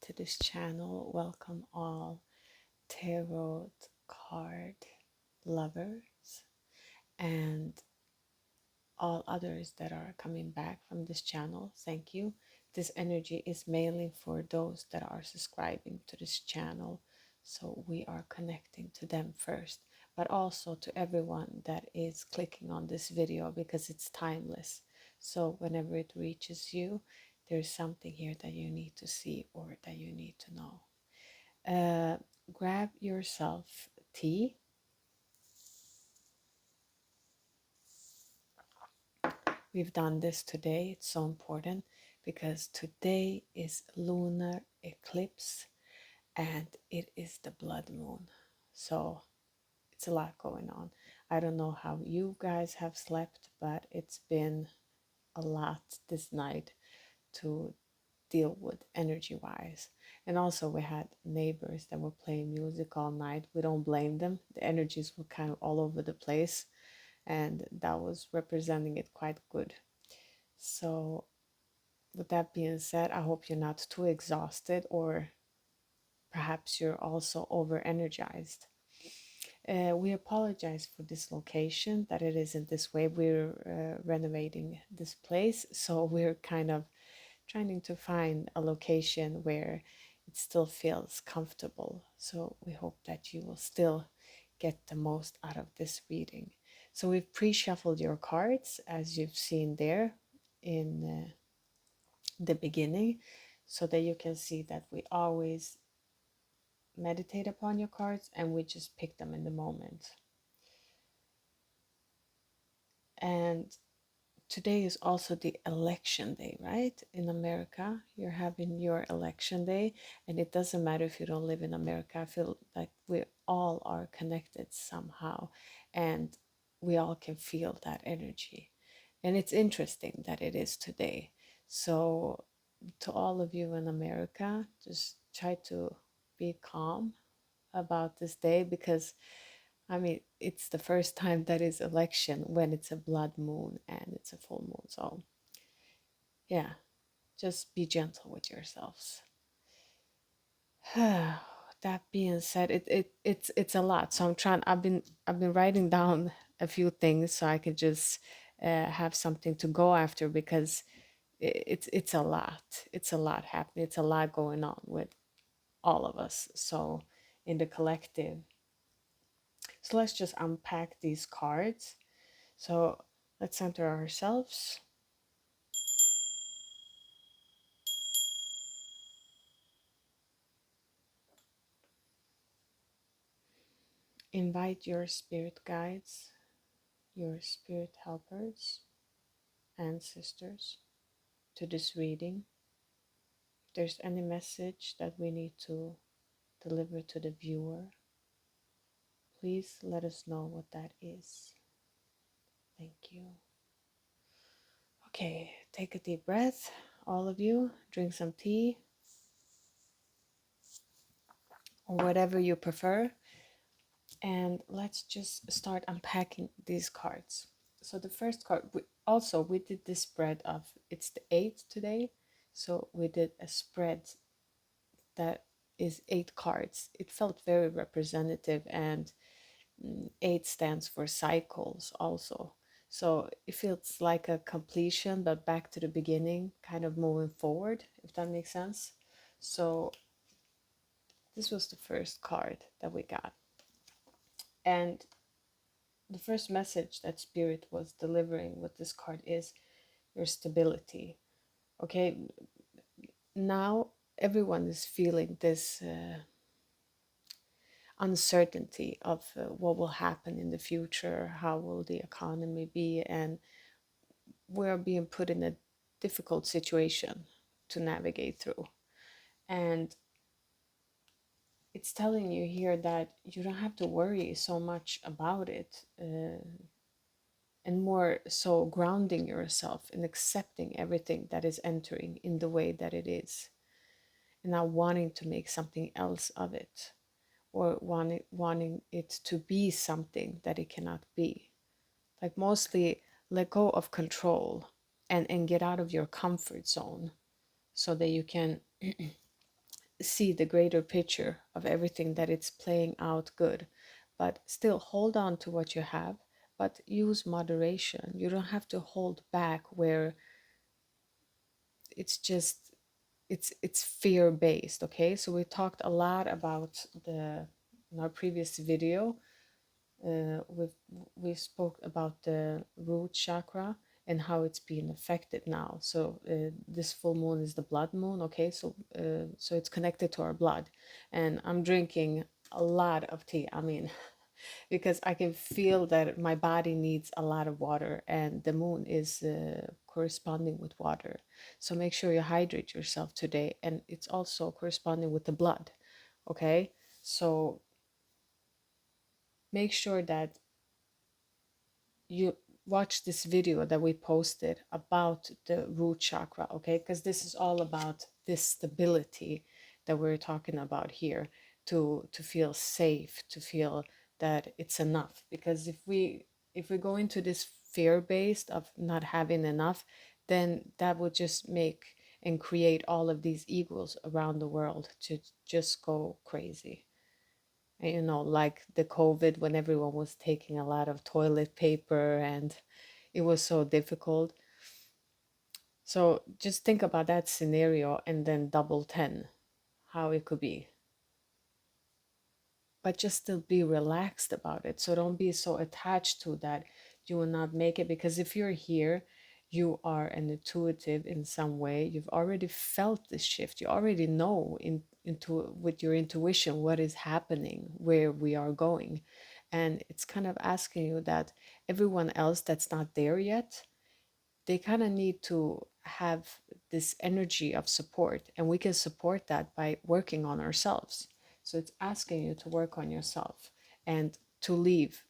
to this channel. Welcome all tarot card lovers and all others that are coming back from this channel. Thank you. This energy is mainly for those that are subscribing to this channel, so we are connecting to them first, but also to everyone that is clicking on this video because it's timeless. So whenever it reaches you, there's something here that you need to see or that you need to know. Grab yourself tea. We've done this today. It's so important because today is lunar eclipse and it is the blood moon. So it's a lot going on. I don't know how you guys have slept, but it's been a lot this night to deal with energy wise. And also we had neighbors that were playing music all night. We don't blame them. The energies were kind of all over the place, and that was representing it quite good. So with that being said, I hope you're not too exhausted, or perhaps you're also over energized. We apologize for this location, that it isn't this way. We're renovating this place, so we're kind of trying to find a location where it still feels comfortable. So we hope that you will still get the most out of this reading. So we've pre-shuffled your cards, as you've seen there in the beginning, so that you can see that we always meditate upon your cards and we just pick them in the moment. And today is also the election day, right? In America, you're having your election day, and it doesn't matter if you don't live in America. I feel like we all are connected somehow, and we all can feel that energy. And it's interesting that it is today. So to all of you in America, just try to be calm about this day, because I mean, it's the first time that is election when it's a blood moon and it's a full moon. So yeah, just be gentle with yourselves. That being said, it's a lot. So I've been writing down a few things so I could just have something to go after, because it's a lot. It's a lot happening. It's a lot going on with all of us. So in the collective. So let's just unpack these cards. So let's center ourselves. Invite your spirit guides, your spirit helpers, ancestors to this reading. If there's any message that we need to deliver to the viewer, please let us know what that is. Thank you. Okay, take a deep breath, all of you. Drink some tea or whatever you prefer. And let's just start unpacking these cards. So the first card, we did this spread of, it's the 8th today. So we did a spread that is 8 cards. It felt very representative, and 8 stands for cycles also. So it feels like a completion, but back to the beginning, kind of moving forward, if that makes sense. So this was the first card that we got. And the first message that Spirit was delivering with this card is your stability. Okay, now everyone is feeling this uncertainty of what will happen in the future, how will the economy be, and we're being put in a difficult situation to navigate through. And it's telling you here that you don't have to worry so much about it, and more so grounding yourself and accepting everything that is entering in the way that it is, and not wanting to make something else of it, or wanting it to be something that it cannot be. Like, mostly let go of control and get out of your comfort zone, so that you can see the greater picture of everything, that it's playing out good. But still hold on to what you have, but use moderation. You don't have to hold back where it's just it's fear based. Okay, so we talked a lot about the in our previous video. We spoke about the root chakra and how it's being affected now. So this full moon is the blood moon. Okay, so it's connected to our blood, and I'm drinking a lot of tea. I mean, because I can feel that my body needs a lot of water, and the moon is corresponding with water. So make sure you hydrate yourself today, and it's also corresponding with the blood. Okay, so make sure that you watch this video that we posted about the root chakra, okay? Because this is all about this stability that we're talking about here, to feel safe, to feel that it's enough. Because if we go into this fear based of not having enough, then that would just make and create all of these egos around the world to just go crazy. Like the COVID, when everyone was taking a lot of toilet paper and it was so difficult. So just think about that scenario and then double 10, how it could be. But just still be relaxed about it. So don't be so attached to that you will not make it. Because if you're here, you are an intuitive in some way. You've already felt this shift. You already know into with your intuition what is happening, where we are going. And it's kind of asking you that everyone else that's not there yet, they kind of need to have this energy of support, and we can support that by working on ourselves. So it's asking you to work on yourself and to leave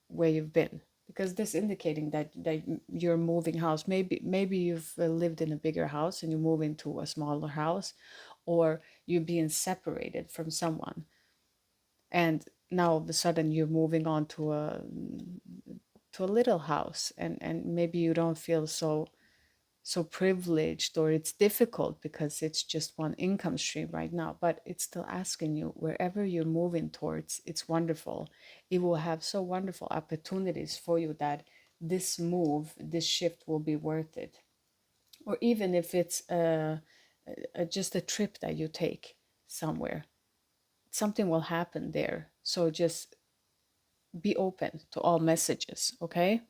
where you've been, because this indicating that you're moving house. Maybe you've lived in a bigger house and you move into a smaller house, or you're being separated from someone, and now all of a sudden you're moving on to a little house, and maybe you don't feel so privileged, or it's difficult because it's just one income stream right now. But it's still asking you, wherever you're moving towards, it's wonderful. It will have so wonderful opportunities for you that this move, this shift will be worth it. Or even if it's just a trip that you take somewhere, something will happen there. So just be open to all messages, okay?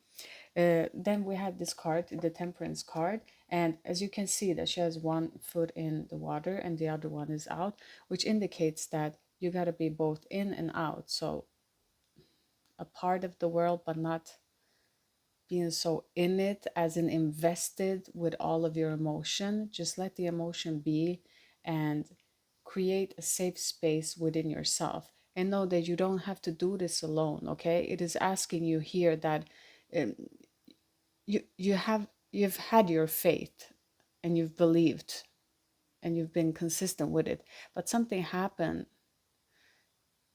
Then we have this card, the Temperance card, and as you can see that she has one foot in the water and the other one is out, which indicates that you got to be both in and out. So a part of the world, but not being so in it, as in invested with all of your emotion. Just let the emotion be and create a safe space within yourself, and know that you don't have to do this alone. Okay, it is asking you here that um, you've had your faith, and you've believed, and you've been consistent with it, but something happened.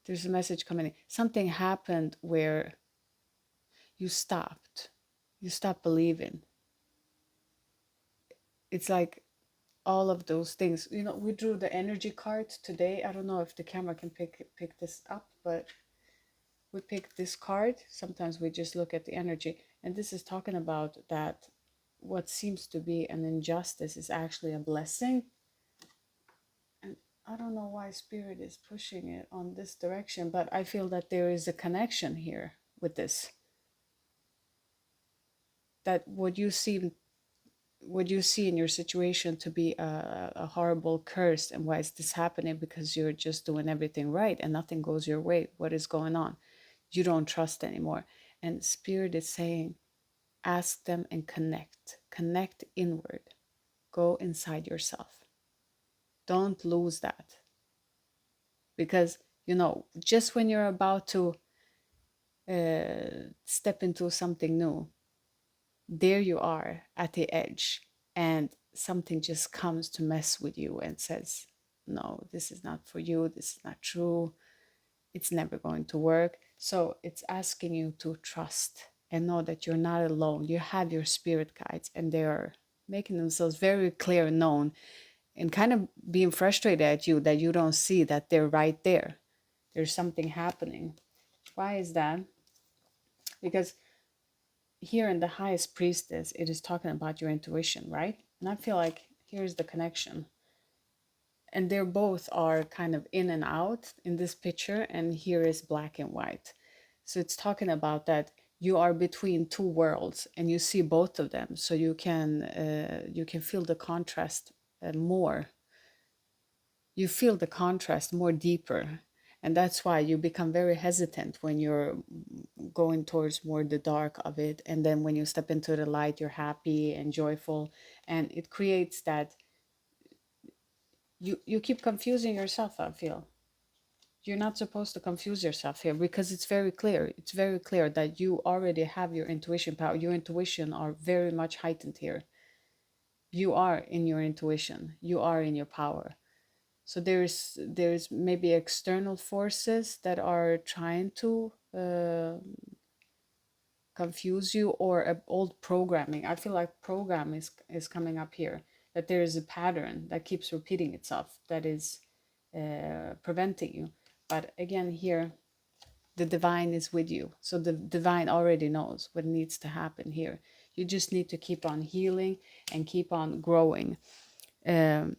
There's a message coming in. Something happened where you stopped believing. It's like all of those things. We drew the energy card today. I don't know if the camera can pick this up, but we picked this card. Sometimes we just look at the energy, and this is talking about that what seems to be an injustice is actually a blessing. And I don't know why Spirit is pushing it on this direction, but I feel that there is a connection here with this. That what you see in your situation to be a horrible curse, and why is this happening? Because you're just doing everything right and nothing goes your way. What is going on? You don't trust anymore. And Spirit is saying, ask them and connect inward, go inside yourself. Don't lose that, because just when you're about to step into something new, there you are at the edge, and something just comes to mess with you and says, no, this is not for you, this is not true, it's never going to work. So it's asking you to trust and know that you're not alone. You have your spirit guides, and they are making themselves very clear and known and kind of being frustrated at you that you don't see that they're right there. There's something happening. Why is that? Because here in the highest priestess, it is talking about your intuition, right? And I feel like here's the connection. And they're both are kind of in and out in this picture, and here is black and white. So it's talking about that you are between two worlds and you see both of them, so you can feel the contrast more. You feel the contrast more deeper, and that's why you become very hesitant when you're going towards more the dark of it, and then when you step into the light you're happy and joyful, and it creates that you keep confusing yourself. I feel you're not supposed to confuse yourself here, because it's very clear. It's very clear that you already have your intuition power. Your intuition are very much heightened here. You are in your intuition, you are in your power. So there's maybe external forces that are trying to confuse you, or old programming. I feel like program is coming up here, that there is a pattern that keeps repeating itself, that is preventing you. But again, here the divine is with you, so the divine already knows what needs to happen here. You just need to keep on healing and keep on growing. Yeah,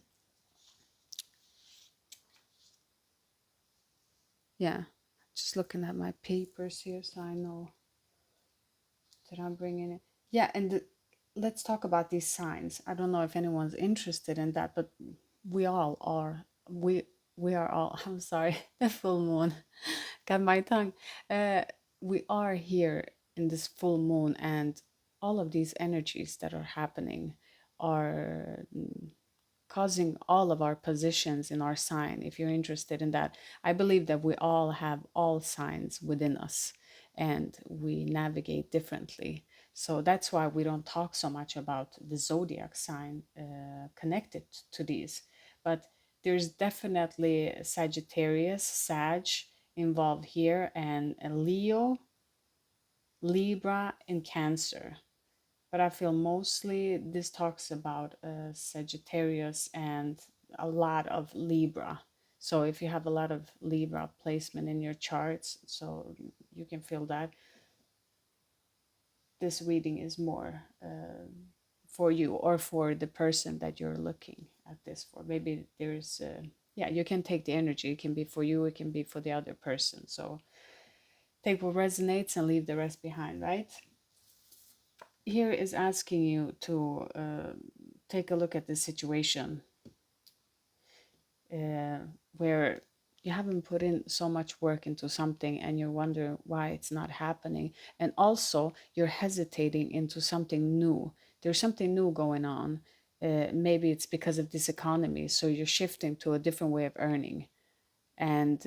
just looking at my papers here so I know that I'm bringing it. Yeah, and let's talk about these signs. I don't know if anyone's interested in that, but we all are. We are all. I'm sorry, the full moon got my tongue. We are here in this full moon, and all of these energies that are happening are causing all of our positions in our sign. If you're interested in that, I believe that we all have all signs within us, and we navigate differently. So that's why we don't talk so much about the zodiac sign connected to these. But there's definitely Sagittarius, Sag involved here, and Leo, Libra, and Cancer. But I feel mostly this talks about Sagittarius and a lot of Libra. So if you have a lot of Libra placement in your charts, so you can feel that this reading is more for you, or for the person that you're looking at this for. Maybe there's, yeah, you can take the energy. It can be for you, it can be for the other person. So take what resonates and leave the rest behind, right? Here is asking you to take a look at the situation uh, where you haven't put in so much work into something and you're wondering why it's not happening. And also you're hesitating into something new. There's something new going on. Maybe it's because of this economy. So you're shifting to a different way of earning, and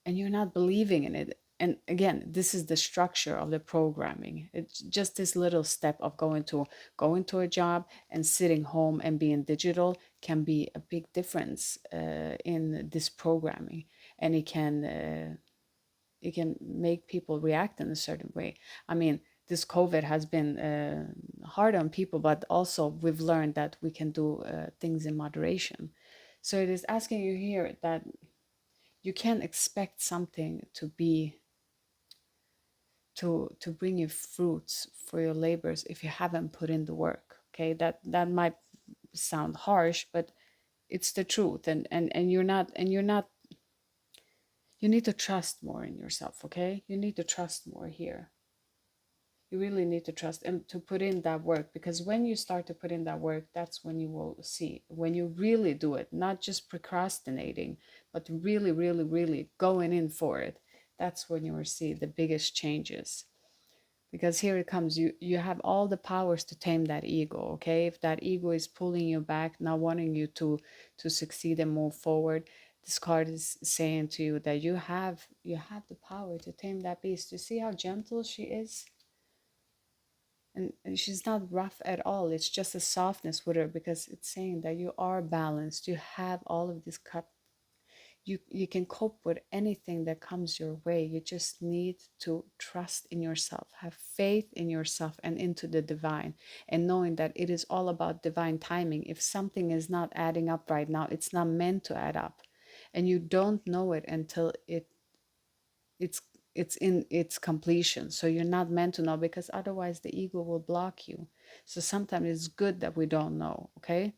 you're not believing in it. And again, this is the structure of the programming. It's just this little step of going to a job and sitting home and being digital can be a big difference in this programming, and it can make people react in a certain way. I mean, this COVID has been hard on people, but also we've learned that we can do things in moderation. So it is asking you here that you can't expect something to be to bring you fruits for your labors if you haven't put in the work. Okay, that might sound harsh, but it's the truth. And you're not you need to trust more in yourself. Okay, you need to trust more here. You really need to trust and to put in that work, because when you start to put in that work, that's when you will see, when you really do it, not just procrastinating, but really, really, really going in for it. That's when you will see the biggest changes. Because here it comes, you have all the powers to tame that ego. Okay, if that ego is pulling you back, not wanting you to succeed and move forward, this card is saying to you that you have the power to tame that beast. You see how gentle she is, and she's not rough at all. It's just a softness with her, because it's saying that you are balanced. You have all of this cup. You can cope with anything that comes your way. You just need to trust in yourself, have faith in yourself and into the divine, and knowing that it is all about divine timing. If something is not adding up right now, it's not meant to add up, and you don't know it until it's it's in its completion. So you're not meant to know, because otherwise the ego will block you. So sometimes it's good that we don't know. Okay,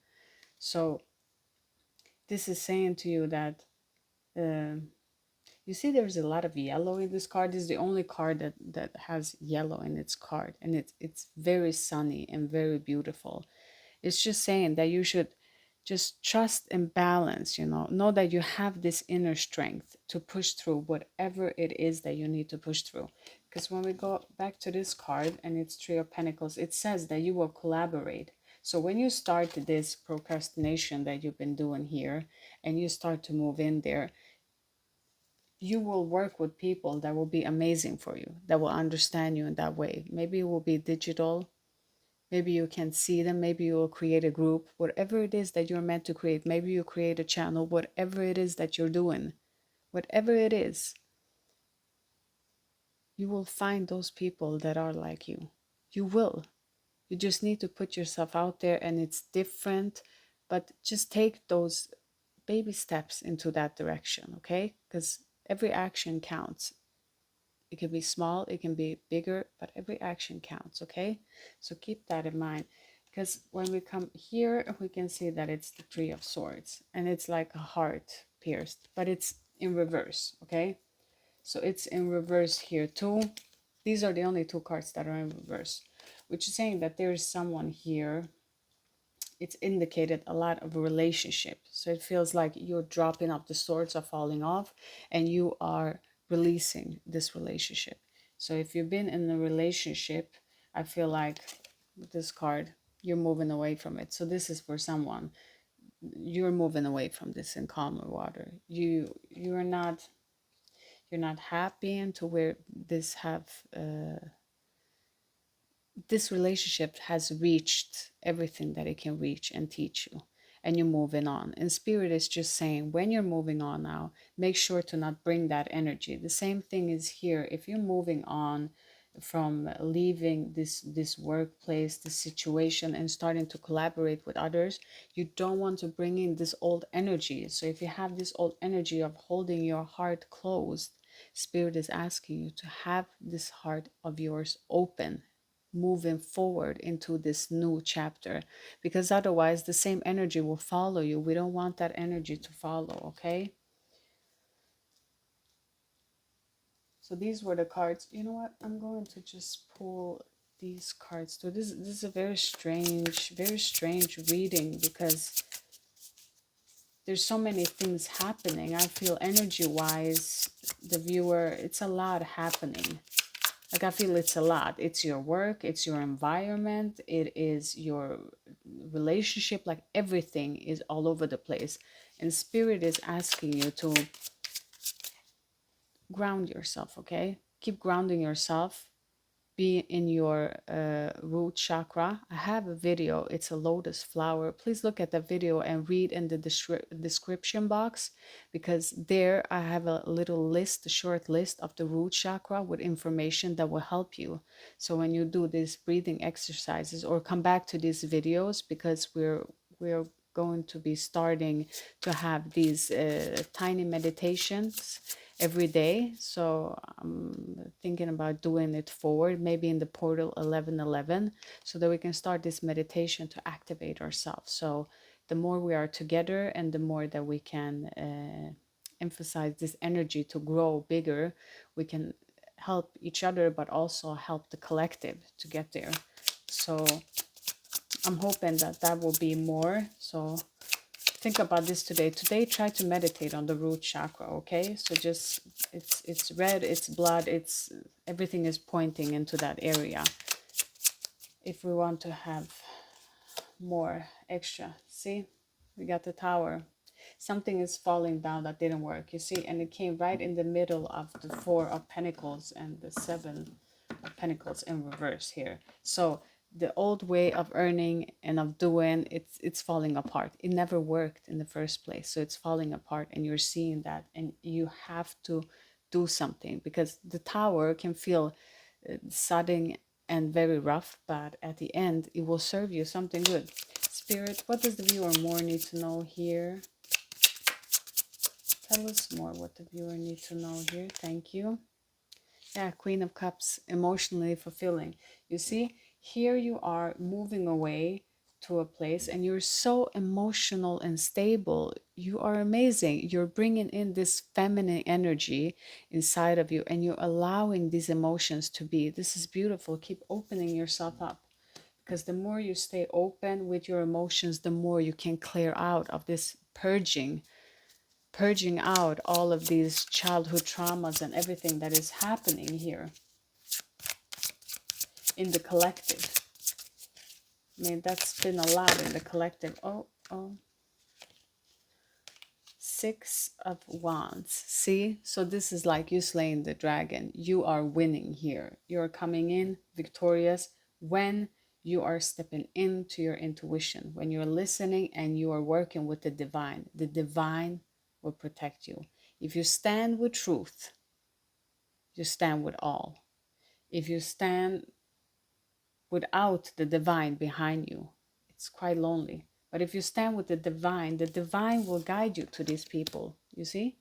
so this is saying to you that you see there's a lot of yellow in this card. This is the only card that has yellow in its card, and it's very sunny and very beautiful. It's just saying that you should just trust and balance, know that you have this inner strength to push through whatever it is that you need to push through. Because when we go back to this card, and it's Three of Pentacles, it says that you will collaborate. So when you start this procrastination that you've been doing here, and you start to move in there, you will work with people that will be amazing for you, that will understand you in that way. Maybe it will be digital. Maybe you can see them. Maybe you will create a group. Whatever it is that you're meant to create. Maybe you create a channel. Whatever it is that you're doing. Whatever it is. You will find those people that are like you. You will. You just need to put yourself out there, and it's different. But just take those baby steps into that direction, okay? Because every action counts. It can be small, it can be bigger, but every action counts, okay? So keep that in mind. Because when we come here, we can see that it's the Three of Swords. And it's like a heart pierced, but it's in reverse, okay? So it's in reverse here too. These are the only two cards that are in reverse, which is saying that there is someone here. It's indicated a lot of a relationship. So it feels like you're dropping off, the swords are falling off, and you are releasing this relationship. So if you've been in a relationship, I feel like with this card, you're moving away from it. So this is for someone. You're moving away from this in calmer water. You're not happy into where this relationship has reached everything that it can reach and teach you, and you're moving on. And spirit is just saying, when you're moving on now, make sure to not bring that energy. The same thing is here. If you're moving on from leaving this workplace, this situation, and starting to collaborate with others, you don't want to bring in this old energy. So if you have this old energy of holding your heart closed, spirit is asking you to have this heart of yours open, moving forward into this new chapter, because otherwise the same energy will follow you. We don't want that energy to follow, okay? So these were the cards. You know what? I'm going to just pull these cards too. This is a very strange reading, because there's so many things happening. I feel energy-wise, the viewer, it's a lot happening. Like, I feel it's a lot. It's your work, it's your environment, it is your relationship, like everything is all over the place. And spirit is asking you to ground yourself, okay? Keep grounding yourself. Be in your root chakra. I have a video. It's a lotus flower. Please look at the video and read in the description box, because there I have a little list, a short list of the root chakra with information that will help you. So when you do these breathing exercises, or come back to these videos, because we're going to be starting to have these tiny meditations every day. So I'm thinking about doing it forward, maybe in the portal 1111, so that we can start this meditation to activate ourselves. So the more we are together, and the more that we can emphasize this energy to grow bigger, we can help each other, but also help the collective to get there. So I'm hoping that that will be more. So think about this today. Try to meditate on the root chakra, okay? So just, it's red, it's blood, it's everything is pointing into that area. If we want to have more extra, see, we got the Tower. Something is falling down that didn't work, you see, and it came right in the middle of the Four of Pentacles and the Seven of Pentacles in reverse here. So the old way of earning and of doing, it's falling apart. It never worked in the first place, so it's falling apart, and you're seeing that, and you have to do something, because the tower can feel sudden and very rough, but at the end it will serve you something good. Spirit, what does the viewer more need to know here? Tell us more what the viewer needs to know here. Thank you. Yeah, Queen of Cups, emotionally fulfilling. You see, here you are moving away to a place, and you're so emotional and stable. You are amazing. You're bringing in this feminine energy inside of you, and you're allowing these emotions to be. This is beautiful. Keep opening yourself up, because the more you stay open with your emotions, the more you can clear out of this purging out all of these childhood traumas and everything that is happening here in the collective. I mean, that's been a lot in the collective. Oh, Six of Wands. See? So this is like you slaying the dragon. You are winning here. You're coming in victorious when you are stepping into your intuition, when you're listening and you are working with the divine. The divine will protect you. If you stand with truth, you stand with all. If you stand without the divine behind you, it's quite lonely. But if you stand with the divine will guide you to these people, you see,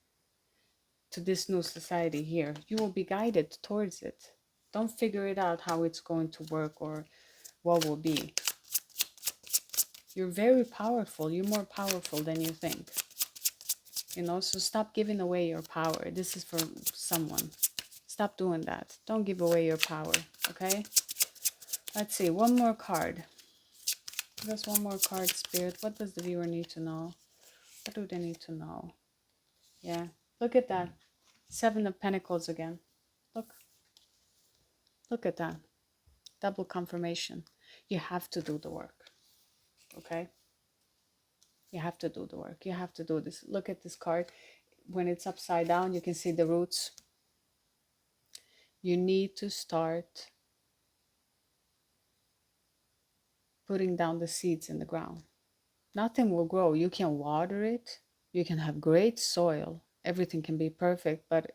to this new society here. You will be guided towards it. Don't figure it out how it's going to work or what will be. You're very powerful. You're more powerful than you think. You know, so stop giving away your power. This is for someone. Stop doing that. Don't give away your power, okay? Let's see, one more card. Just one more card, Spirit. What does the viewer need to know? What do they need to know? Yeah, look at that. Seven of Pentacles again. Look at that. Double confirmation. You have to do the work, okay? You have to do the work. You have to do this. Look at this card. When it's upside down, you can see the roots. You need to start putting down the seeds in the ground. Nothing will grow. You can water it. You can have great soil. Everything can be perfect. But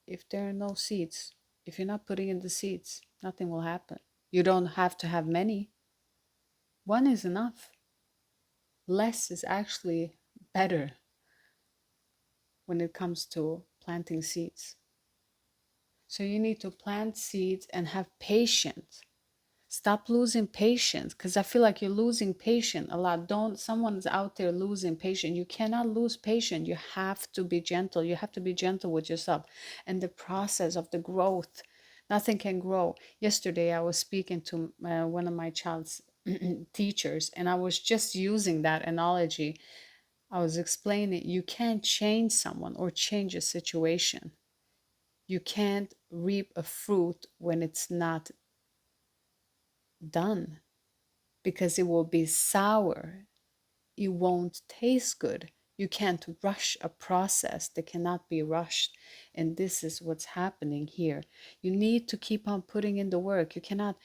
if there are no seeds, if you're not putting in the seeds, nothing will happen. You don't have to have many. One is enough. Less is actually better when it comes to planting seeds. So you need to plant seeds and have patience. Stop losing patience, because I feel like you're losing patience a lot. Someone's out there losing patience. You cannot lose patience. You have to be gentle. You have to be gentle with yourself. And the process of the growth, nothing can grow. Yesterday, I was speaking to one of my child's teachers, and I was just using that analogy. I was explaining you can't change someone or change a situation. You can't reap a fruit when it's not done, because it will be sour. It won't taste good. You can't rush a process that cannot be rushed. And this is what's happening here. You need to keep on putting in the work. You cannot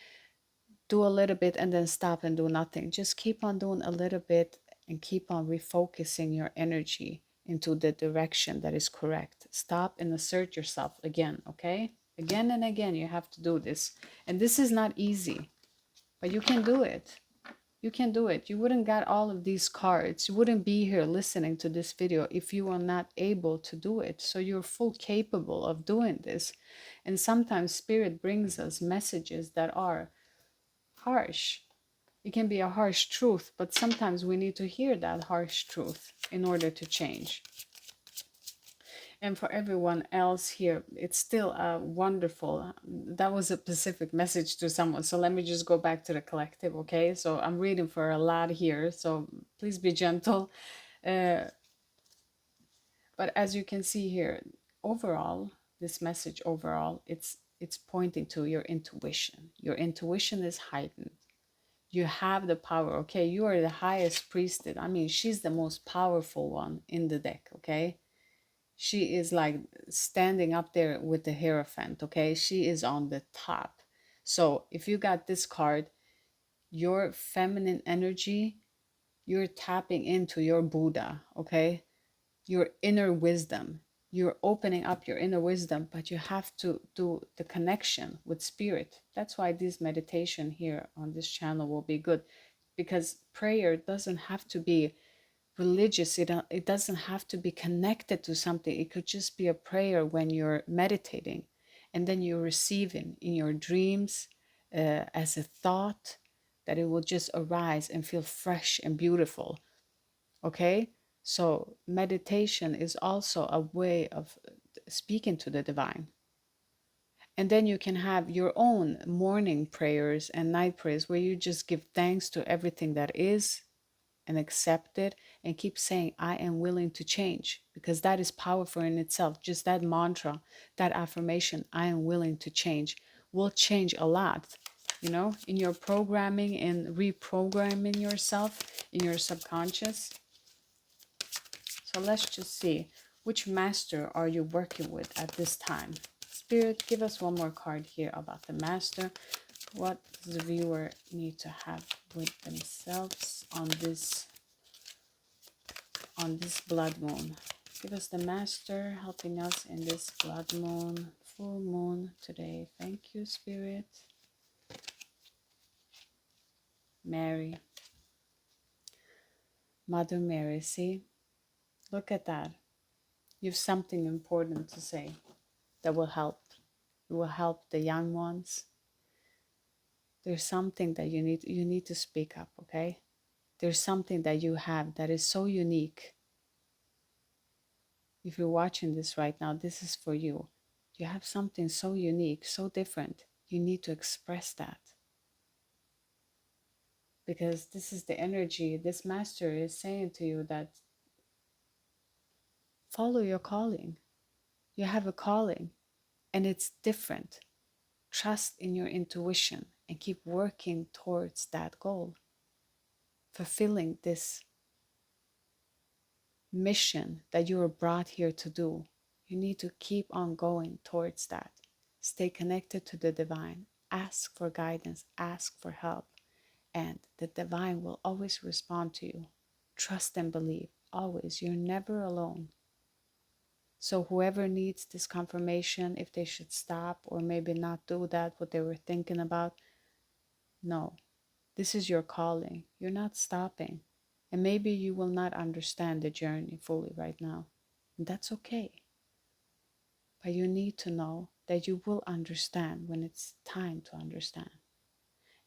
do a little bit and then stop and do nothing. Just keep on doing a little bit and keep on refocusing your energy into the direction that is correct. Stop and assert yourself again, okay? Again and again, you have to do this. And this is not easy, but you can do it. You can do it. You wouldn't get all of these cards. You wouldn't be here listening to this video if you were not able to do it. So you're full capable of doing this. And sometimes Spirit brings us messages that are harsh. It can be a harsh truth, but sometimes we need to hear that harsh truth in order to change. And for everyone else here, it's still wonderful. That was a specific message to someone. So let me just go back to the collective, okay? So I'm reading for a lot here, so please be gentle. But as you can see here, overall, this message overall, it's pointing to your intuition. Your intuition is heightened. You have the power, okay? You are the highest priestess. I mean, she's the most powerful one in the deck, okay? She is like standing up there with the Hierophant, okay? She is on the top. So if you got this card, your feminine energy, you're tapping into your Buddha, okay? Your inner wisdom. You're opening up your inner wisdom, but you have to do the connection with spirit. That's why this meditation here on this channel will be good, because prayer doesn't have to be religious. It doesn't have to be connected to something. It could just be a prayer when you're meditating, and then you're receiving in your dreams as a thought, that it will just arise and feel fresh and beautiful. Okay, so meditation is also a way of speaking to the divine. And then you can have your own morning prayers and night prayers where you just give thanks to everything that is and accept it, and keep saying, I am willing to change, because that is powerful in itself. Just that mantra, that affirmation, I am willing to change, will change a lot, you know, in your programming and reprogramming yourself in your subconscious. So let's just see, which master are you working with at this time? Spirit, give us one more card here about the master. What does the viewer need to have with themselves on this blood moon? Give us the master helping us in this blood moon, full moon today. Thank you, Spirit. Mary, Mother Mary, see? Look at that. You have something important to say that will help. It will help the young ones. There's something that you need to speak up, okay? There's something that you have that is so unique. If you're watching this right now, this is for you. You have something so unique, so different. You need to express that. Because this is the energy. This master is saying to you that follow your calling. You have a calling and it's different. Trust in your intuition and keep working towards that goal. Fulfilling this mission that you were brought here to do. You need to keep on going towards that. Stay connected to the divine. Ask for guidance, ask for help, and the divine will always respond to you. Trust and believe, always. You're never alone. So whoever needs this confirmation, if they should stop or maybe not do that, what they were thinking about, no, this is your calling. You're not stopping. And maybe you will not understand the journey fully right now. And that's okay. But you need to know that you will understand when it's time to understand.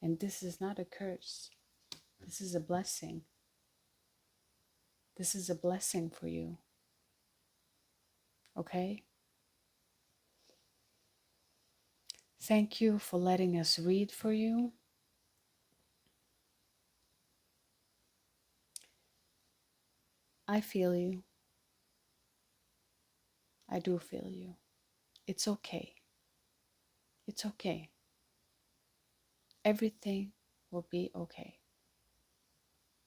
And this is not a curse. This is a blessing. This is a blessing for you. Okay? Thank you for letting us read for you. I feel you. I do feel you. It's okay. It's okay. Everything will be okay.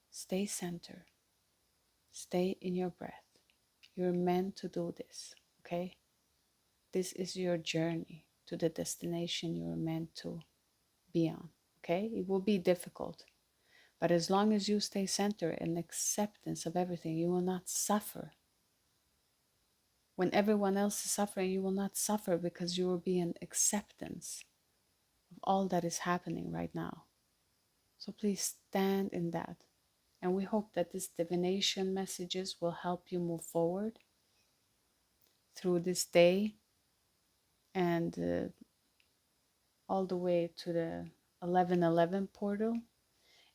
Stay centered. Stay in your breath. You're meant to do this, okay? This is your journey to the destination you're meant to be on, okay? It will be difficult, but as long as you stay centered in acceptance of everything, you will not suffer. When everyone else is suffering, you will not suffer because you will be in acceptance of all that is happening right now. So please stand in that. And we hope that this divination messages will help you move forward through this day and all the way to the 1111 portal.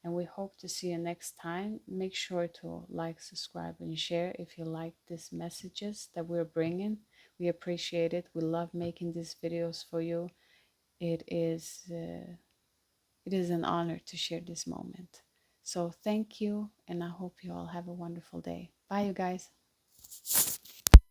And we hope to see you next time. Make sure to like, subscribe, and share if you like these messages that we're bringing. We appreciate it. We love making these videos for you. It is an honor to share this moment. So thank you, and I hope you all have a wonderful day. Bye, you guys.